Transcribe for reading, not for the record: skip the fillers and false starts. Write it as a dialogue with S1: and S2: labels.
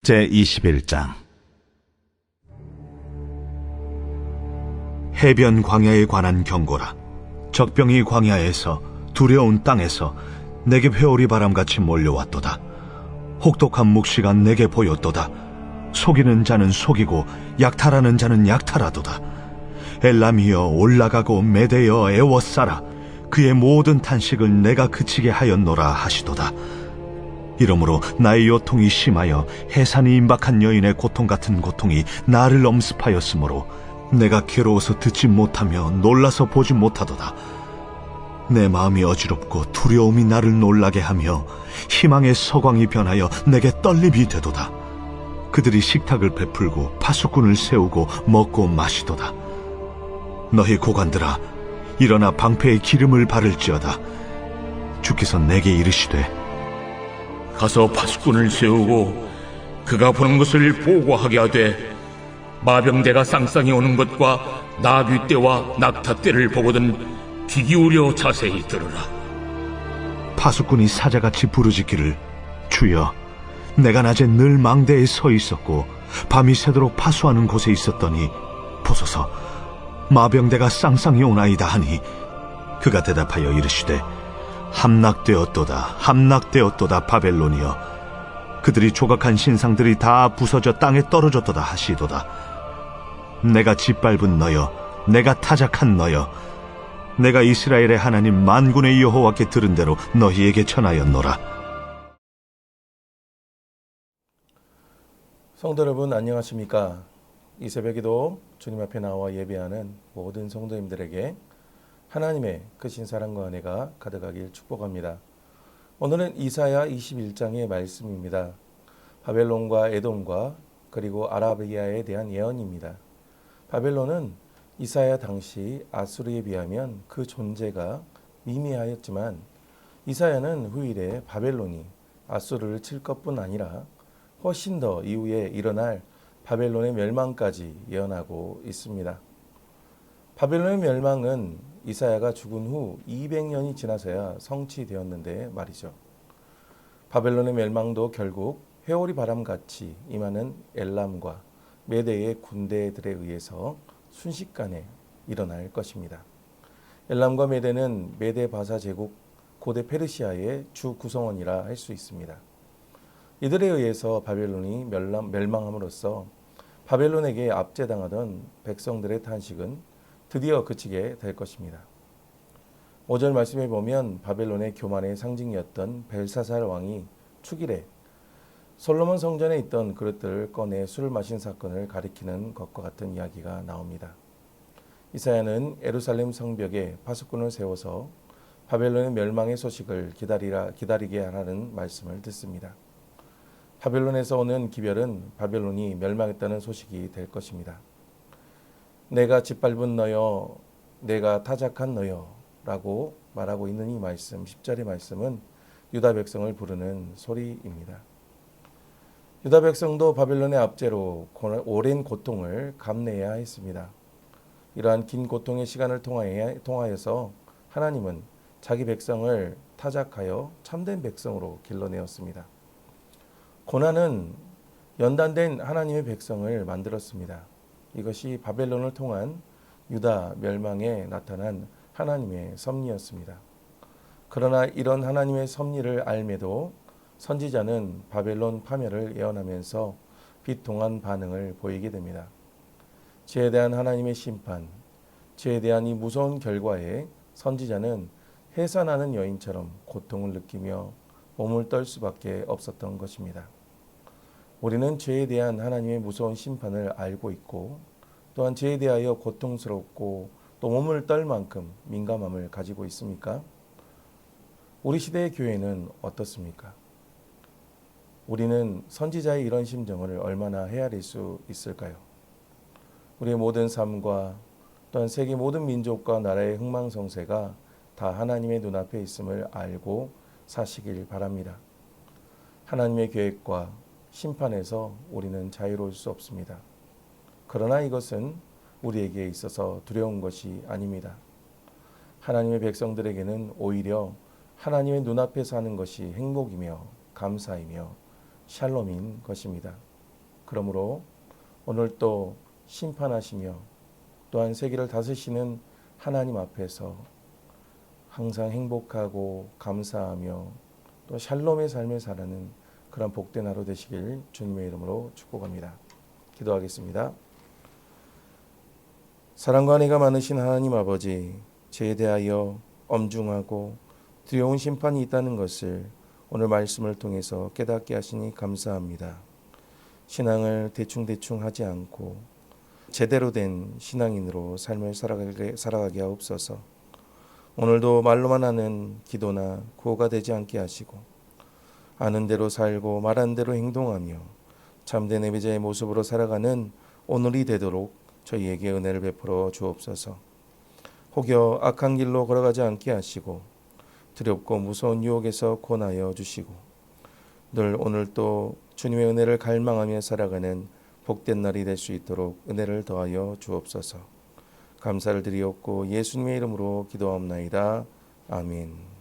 S1: 제21장 해변 광야에 관한 경고라. 적병이 광야에서 두려운 땅에서 내게 회오리 바람같이 몰려왔도다. 혹독한 묵시가 내게 보였도다. 속이는 자는 속이고 약탈하는 자는 약탈하도다. 엘람이여 올라가고 메대여 애워싸라. 그의 모든 탄식을 내가 그치게 하였노라 하시도다. 이러므로 나의 요통이 심하여 해산이 임박한 여인의 고통 같은 고통이 나를 엄습하였으므로 내가 괴로워서 듣지 못하며 놀라서 보지 못하도다. 내 마음이 어지럽고 두려움이 나를 놀라게 하며 희망의 서광이 변하여 내게 떨림이 되도다. 그들이 식탁을 베풀고 파수꾼을 세우고 먹고 마시도다. 너희 고관들아, 일어나 방패에 기름을 바를지어다. 주께서 내게 이르시되
S2: 가서 파수꾼을 세우고 그가 보는 것을 보고하게 하되 마병대가 쌍쌍이 오는 것과 나귀떼와 낙타떼를 보거든 귀 기울여 자세히 들으라.
S1: 파수꾼이 사자같이 부르짖기를 주여, 내가 낮에 늘 망대에 서 있었고 밤이 새도록 파수하는 곳에 있었더니 보소서 마병대가 쌍쌍이 오나이다 하니 그가 대답하여 이르시되 함락되었도다 함락되었도다 바벨론이여, 그들이 조각한 신상들이 다 부서져 땅에 떨어졌도다 하시도다. 내가 짓밟은 너여, 내가 타작한 너여, 내가 이스라엘의 하나님 만군의 여호와께 들은 대로 너희에게 전하였노라.
S3: 성도 여러분 안녕하십니까? 이 새벽에도 주님 앞에 나와 예배하는 모든 성도님들에게 하나님의 크신 사랑과 은혜가 가득하길 축복합니다. 오늘은 이사야 21장의 말씀입니다. 바벨론과 에돔과 그리고 아라비아에 대한 예언입니다. 바벨론은 이사야 당시 아수르에 비하면 그 존재가 미미하였지만 이사야는 후일에 바벨론이 아수르를 칠 것뿐 아니라 훨씬 더 이후에 일어날 바벨론의 멸망까지 예언하고 있습니다. 바벨론의 멸망은 이사야가 죽은 후 200년이 지나서야 성취되었는데 말이죠. 바벨론의 멸망도 결국 회오리 바람같이 임하는 엘람과 메대의 군대들에 의해서 순식간에 일어날 것입니다. 엘람과 메대는 메대 바사 제국 고대 페르시아의 주 구성원이라 할 수 있습니다. 이들에 의해서 바벨론이 멸망함으로써 바벨론에게 압제당하던 백성들의 탄식은 드디어 그치게 될 것입니다. 5절 말씀에 보면 바벨론의 교만의 상징이었던 벨사살 왕이 축일에 솔로몬 성전에 있던 그릇들을 꺼내 술을 마신 사건을 가리키는 것과 같은 이야기가 나옵니다. 이사야는 예루살렘 성벽에 파수꾼을 세워서 바벨론의 멸망의 소식을 기다리게 하라는 말씀을 듣습니다. 바벨론에서 오는 기별은 바벨론이 멸망했다는 소식이 될 것입니다. 내가 짓밟은 너여, 내가 타작한 너여 라고 말하고 있는 이 말씀, 10절의 말씀은 유다 백성을 부르는 소리입니다. 유다 백성도 바벨론의 압제로 오랜 고통을 감내해야 했습니다. 이러한 긴 고통의 시간을 통하여서 하나님은 자기 백성을 타작하여 참된 백성으로 길러내었습니다. 고난은 연단된 하나님의 백성을 만들었습니다. 이것이 바벨론을 통한 유다 멸망에 나타난 하나님의 섭리였습니다. 그러나 이런 하나님의 섭리를 알매도 선지자는 바벨론 파멸을 예언하면서 비통한 반응을 보이게 됩니다. 죄에 대한 하나님의 심판, 죄에 대한 이 무서운 결과에 선지자는 해산하는 여인처럼 고통을 느끼며 몸을 떨 수밖에 없었던 것입니다. 우리는 죄에 대한 하나님의 무서운 심판을 알고 있고 또한 죄에 대하여 고통스럽고 또 몸을 떨 만큼 민감함을 가지고 있습니까? 우리 시대의 교회는 어떻습니까? 우리는 선지자의 이런 심정을 얼마나 헤아릴 수 있을까요? 우리의 모든 삶과 또한 세계 모든 민족과 나라의 흥망성쇠가 다 하나님의 눈앞에 있음을 알고 사시길 바랍니다. 하나님의 계획과 심판에서 우리는 자유로울 수 없습니다. 그러나 이것은 우리에게 있어서 두려운 것이 아닙니다. 하나님의 백성들에게는 오히려 하나님의 눈앞에 사는 것이 행복이며 감사이며 샬롬인 것입니다. 그러므로 오늘 또 심판하시며 또한 세계를 다스리시는 하나님 앞에서 항상 행복하고 감사하며 또 샬롬의 삶을 살아가는 그런 복된 하루 되시길 주님의 이름으로 축복합니다. 기도하겠습니다. 사랑과 은혜가 많으신 하나님 아버지, 죄에 대하여 엄중하고 두려운 심판이 있다는 것을 오늘 말씀을 통해서 깨닫게 하시니 감사합니다. 신앙을 대충대충 하지 않고 제대로 된 신앙인으로 삶을 살아가게 하옵소서. 오늘도 말로만 하는 기도나 구호가 되지 않게 하시고 아는 대로 살고 말하는 대로 행동하며 참된 예배자의 모습으로 살아가는 오늘이 되도록 저희에게 은혜를 베풀어 주옵소서. 혹여 악한 길로 걸어가지 않게 하시고 두렵고 무서운 유혹에서 권하여 주시고 늘 오늘 또 주님의 은혜를 갈망하며 살아가는 복된 날이 될 수 있도록 은혜를 더하여 주옵소서. 감사를 드리옵고 예수님의 이름으로 기도하옵나이다. 아멘.